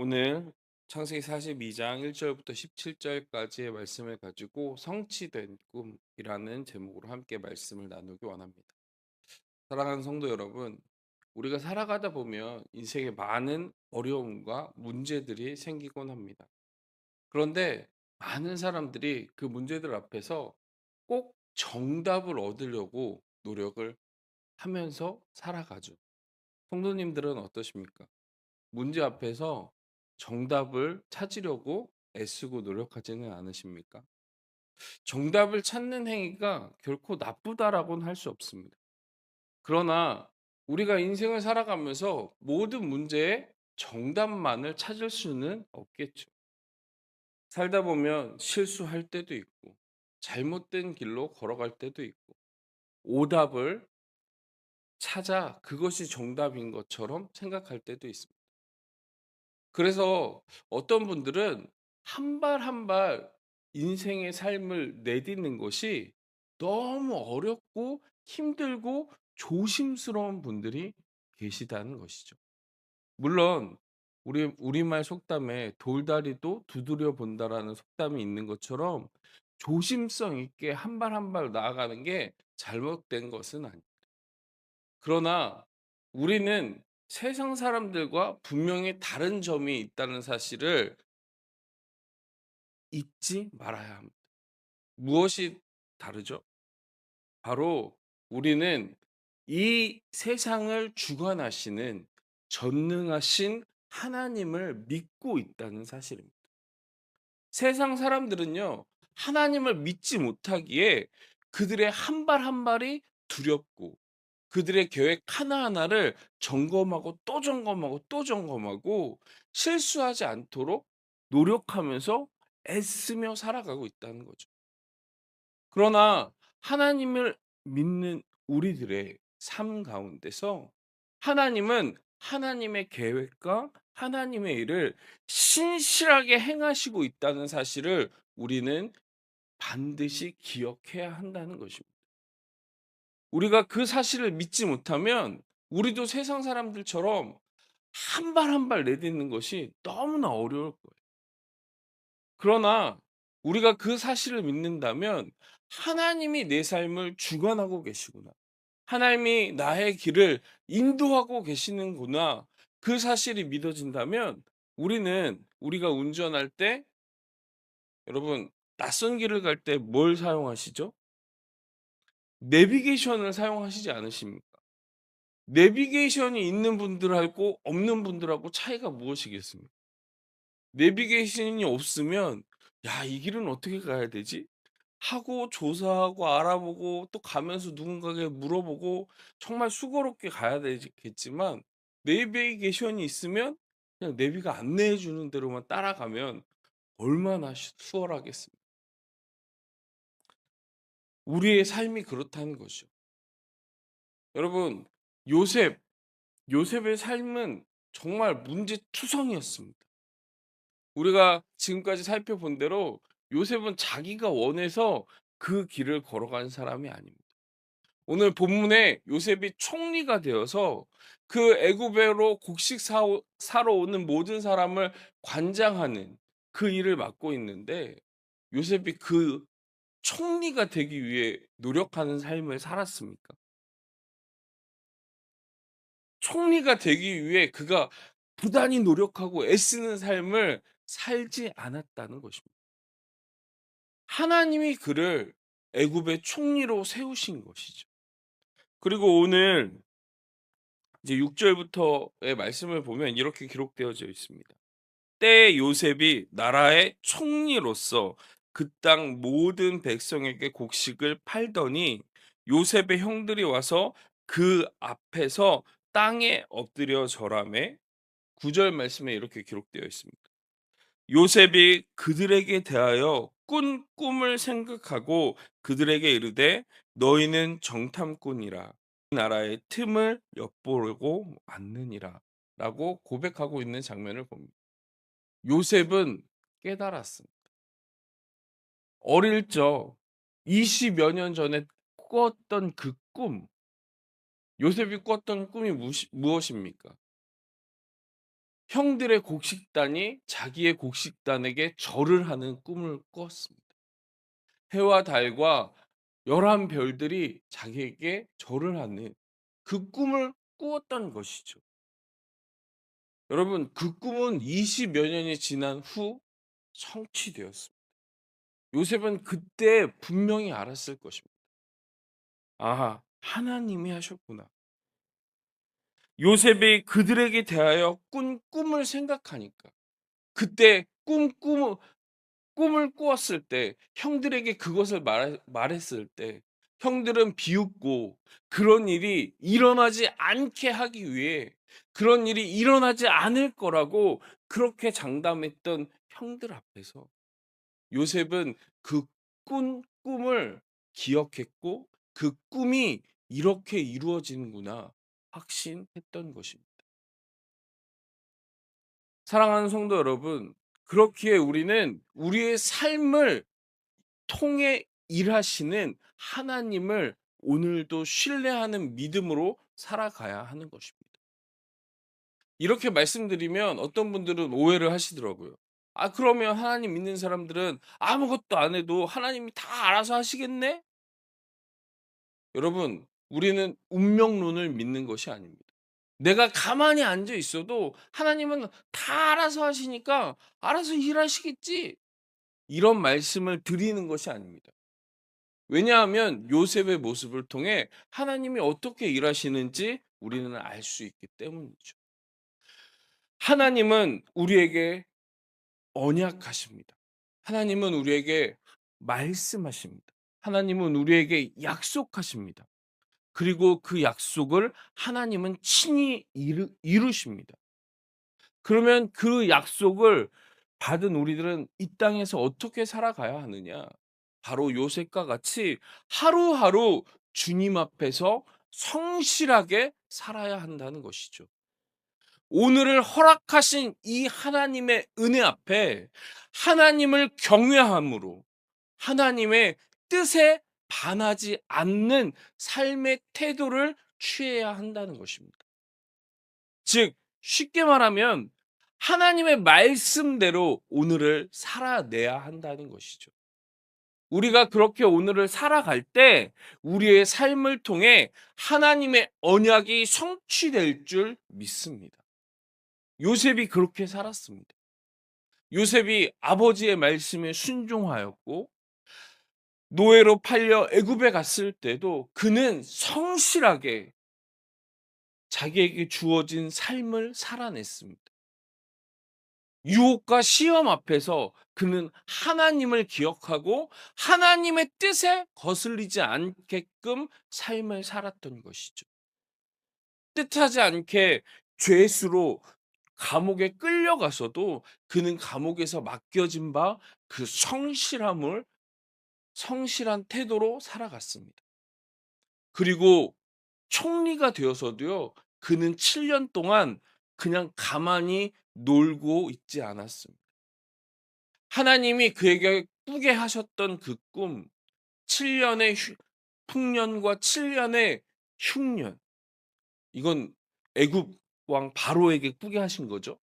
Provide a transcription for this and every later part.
오늘 창세기 42장 1절부터 17절까지의 말씀을 가지고 성취된 꿈이라는 제목으로 함께 말씀을 나누기 원합니다. 사랑하는 성도 여러분, 우리가 살아가다 보면 인생에 많은 어려움과 문제들이 생기곤 합니다. 그런데 많은 사람들이 그 문제들 앞에서 꼭 정답을 얻으려고 노력을 하면서 살아가죠. 성도님들은 어떠십니까? 문제 앞에서 정답을 찾으려고 애쓰고 노력하지는 않으십니까? 정답을 찾는 행위가 결코 나쁘다라고는 할 수 없습니다. 그러나 우리가 인생을 살아가면서 모든 문제의 정답만을 찾을 수는 없겠죠. 살다 보면 실수할 때도 있고, 잘못된 길로 걸어갈 때도 있고, 오답을 찾아 그것이 정답인 것처럼 생각할 때도 있습니다. 그래서 어떤 분들은 한 발 한 발 인생의 삶을 내딛는 것이 너무 어렵고 힘들고 조심스러운 분들이 계시다는 것이죠. 물론 우리말 속담에 돌다리도 두드려 본다라는 속담이 있는 것처럼 조심성 있게 한 발 한 발 나아가는 게 잘못된 것은 아닙니다. 그러나 우리는 세상 사람들과 분명히 다른 점이 있다는 사실을 잊지 말아야 합니다. 무엇이 다르죠? 바로 우리는 이 세상을 주관하시는 전능하신 하나님을 믿고 있다는 사실입니다. 세상 사람들은요, 하나님을 믿지 못하기에 그들의 한 발 한 발이 두렵고 그들의 계획 하나하나를 점검하고 또 점검하고 또 점검하고 실수하지 않도록 노력하면서 애쓰며 살아가고 있다는 거죠. 그러나 하나님을 믿는 우리들의 삶 가운데서 하나님은 하나님의 계획과 하나님의 일을 신실하게 행하시고 있다는 사실을 우리는 반드시 기억해야 한다는 것입니다. 우리가 그 사실을 믿지 못하면 우리도 세상 사람들처럼 한 발 한 발 내딛는 것이 너무나 어려울 거예요. 그러나 우리가 그 사실을 믿는다면 하나님이 내 삶을 주관하고 계시구나. 하나님이 나의 길을 인도하고 계시는구나. 그 사실이 믿어진다면 우리가 운전할 때 여러분 낯선 길을 갈 때 뭘 사용하시죠? 내비게이션을 사용하시지 않으십니까? 내비게이션이 있는 분들하고 없는 분들하고 차이가 무엇이겠습니까? 내비게이션이 없으면 '야 이 길은 어떻게 가야 되지?' 하고 조사하고 알아보고 또 가면서 누군가에게 물어보고 정말 수고롭게 가야 되겠지만 내비게이션이 있으면 그냥 내비가 안내해 주는 대로만 따라가면 얼마나 수월하겠습니까. 우리의 삶이 그렇다는 거죠. 여러분 요셉, 요셉의 삶은 정말 문제투성이었습니다. 우리가 지금까지 살펴본 대로 요셉은 자기가 원해서 그 길을 걸어간 사람이 아닙니다. 오늘 본문에 요셉이 총리가 되어서 그 애굽으로 곡식 사러 오는 모든 사람을 관장하는 그 일을 맡고 있는데 요셉이 그 총리가 되기 위해 노력하는 삶을 살았습니까? 총리가 되기 위해 그가 부단히 노력하고 애쓰는 삶을 살지 않았다는 것입니다. 하나님이 그를 애굽의 총리로 세우신 것이죠. 그리고 오늘 이제 6절부터의 말씀을 보면 이렇게 기록되어져 있습니다. 때에 요셉이 나라의 총리로서 그 땅 모든 백성에게 곡식을 팔더니 요셉의 형들이 와서 그 앞에서 땅에 엎드려 절하매 9절 말씀에 이렇게 기록되어 있습니다. 요셉이 그들에게 대하여 꾼 꿈을 생각하고 그들에게 이르되 너희는 정탐꾼이라 이 나라의 틈을 엿보고 왔느니라 라고 고백하고 있는 장면을 봅니다. 요셉은 깨달았습니다. 어릴 적 20여 년 전에 꾸었던 그 꿈, 요셉이 꾸었던 꿈이 무엇입니까? 형들의 곡식단이 자기의 곡식단에게 절을 하는 꿈을 꾸었습니다. 해와 달과 11 별들이 자기에게 절을 하는 그 꿈을 꾸었던 것이죠. 여러분, 그 꿈은 20여 년이 지난 후 성취되었습니다. 요셉은 그때 분명히 알았을 것입니다. 아, 하나님이 하셨구나. 요셉이 그들에게 대하여 꾼 꿈을 생각하니까 그때 꿈을 꾸었을 때 형들에게 그것을 말했을 때 형들은 비웃고 그런 일이 일어나지 않게 하기 위해 그런 일이 일어나지 않을 거라고 그렇게 장담했던 형들 앞에서 요셉은 그 꾼 꿈을 기억했고 그 꿈이 이렇게 이루어지는구나 확신했던 것입니다. 사랑하는 성도 여러분, 그렇기에 우리는 우리의 삶을 통해 일하시는 하나님을 오늘도 신뢰하는 믿음으로 살아가야 하는 것입니다. 이렇게 말씀드리면 어떤 분들은 오해를 하시더라고요. 아, 그러면 하나님 믿는 사람들은 아무것도 안 해도 하나님이 다 알아서 하시겠네? 여러분, 우리는 운명론을 믿는 것이 아닙니다. 내가 가만히 앉아 있어도 하나님은 다 알아서 하시니까 알아서 일하시겠지. 이런 말씀을 드리는 것이 아닙니다. 왜냐하면 요셉의 모습을 통해 하나님이 어떻게 일하시는지 우리는 알 수 있기 때문이죠. 하나님은 우리에게 언약하십니다. 하나님은 우리에게 말씀하십니다. 하나님은 우리에게 약속하십니다. 그리고 그 약속을 하나님은 친히 이루십니다. 그러면 그 약속을 받은 우리들은 이 땅에서 어떻게 살아가야 하느냐? 바로 요셉과 같이 하루하루 주님 앞에서 성실하게 살아야 한다는 것이죠. 오늘을 허락하신 이 하나님의 은혜 앞에 하나님을 경외함으로 하나님의 뜻에 반하지 않는 삶의 태도를 취해야 한다는 것입니다. 즉, 쉽게 말하면 하나님의 말씀대로 오늘을 살아내야 한다는 것이죠. 우리가 그렇게 오늘을 살아갈 때 우리의 삶을 통해 하나님의 언약이 성취될 줄 믿습니다. 요셉이 그렇게 살았습니다. 요셉이 아버지의 말씀에 순종하였고 노예로 팔려 애굽에 갔을 때도 그는 성실하게 자기에게 주어진 삶을 살아냈습니다. 유혹과 시험 앞에서 그는 하나님을 기억하고 하나님의 뜻에 거슬리지 않게끔 삶을 살았던 것이죠. 뜻하지 않게 죄수로 감옥에 끌려가서도 그는 감옥에서 맡겨진 바 그 성실한 태도로 살아갔습니다. 그리고 총리가 되어서도요, 그는 7년 동안 그냥 가만히 놀고 있지 않았습니다. 하나님이 그에게 꾸게 하셨던 그 꿈, 7년의 풍년과 7년의 흉년, 이건 애굽 왕 바로에게 꾸게 하신 거죠.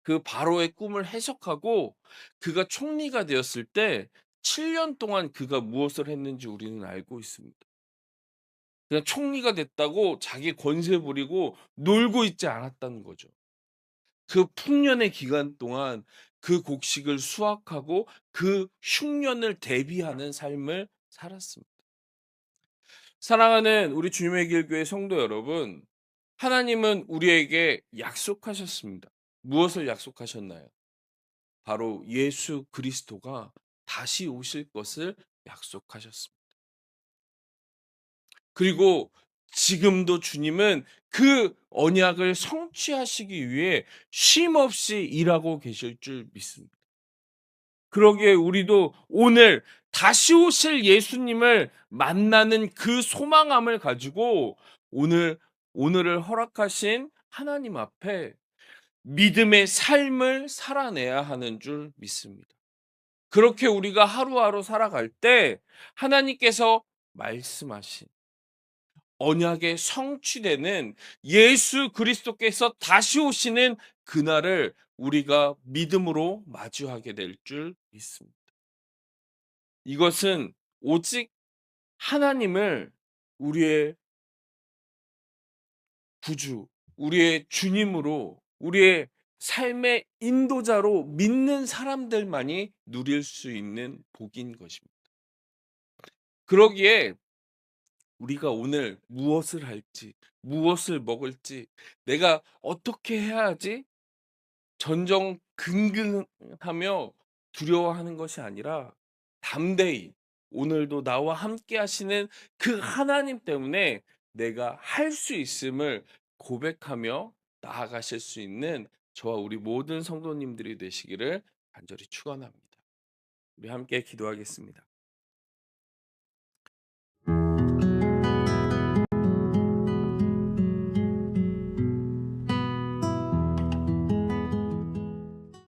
그 바로의 꿈을 해석하고 그가 총리가 되었을 때 7년 동안 그가 무엇을 했는지 우리는 알고 있습니다. 그냥 총리가 됐다고 자기 권세 부리고 놀고 있지 않았다는 거죠. 그 풍년의 기간 동안 그 곡식을 수확하고 그 흉년을 대비하는 삶을 살았습니다. 사랑하는 우리 주님의 길 교회 성도 여러분, 하나님은 우리에게 약속하셨습니다. 무엇을 약속하셨나요? 바로 예수 그리스도가 다시 오실 것을 약속하셨습니다. 그리고 지금도 주님은 그 언약을 성취하시기 위해 쉼없이 일하고 계실 줄 믿습니다. 그러기에 우리도 오늘 다시 오실 예수님을 만나는 그 소망함을 가지고 오늘을 허락하신 하나님 앞에 믿음의 삶을 살아내야 하는 줄 믿습니다. 그렇게 우리가 하루하루 살아갈 때 하나님께서 말씀하신 언약의 성취되는 예수 그리스도께서 다시 오시는 그날을 우리가 믿음으로 마주하게 될 줄 믿습니다. 이것은 오직 하나님을 우리의 구주, 우리의 주님으로, 우리의 삶의 인도자로 믿는 사람들만이 누릴 수 있는 복인 것입니다. 그러기에 우리가 오늘 무엇을 할지, 무엇을 먹을지, 내가 어떻게 해야지 전전긍긍하며 두려워하는 것이 아니라 담대히 오늘도 나와 함께 하시는 그 하나님 때문에 내가 할 수 있음을 고백하며 나아가실 수 있는 저와 우리 모든 성도님들이 되시기를 간절히 축원합니다. 우리 함께 기도하겠습니다.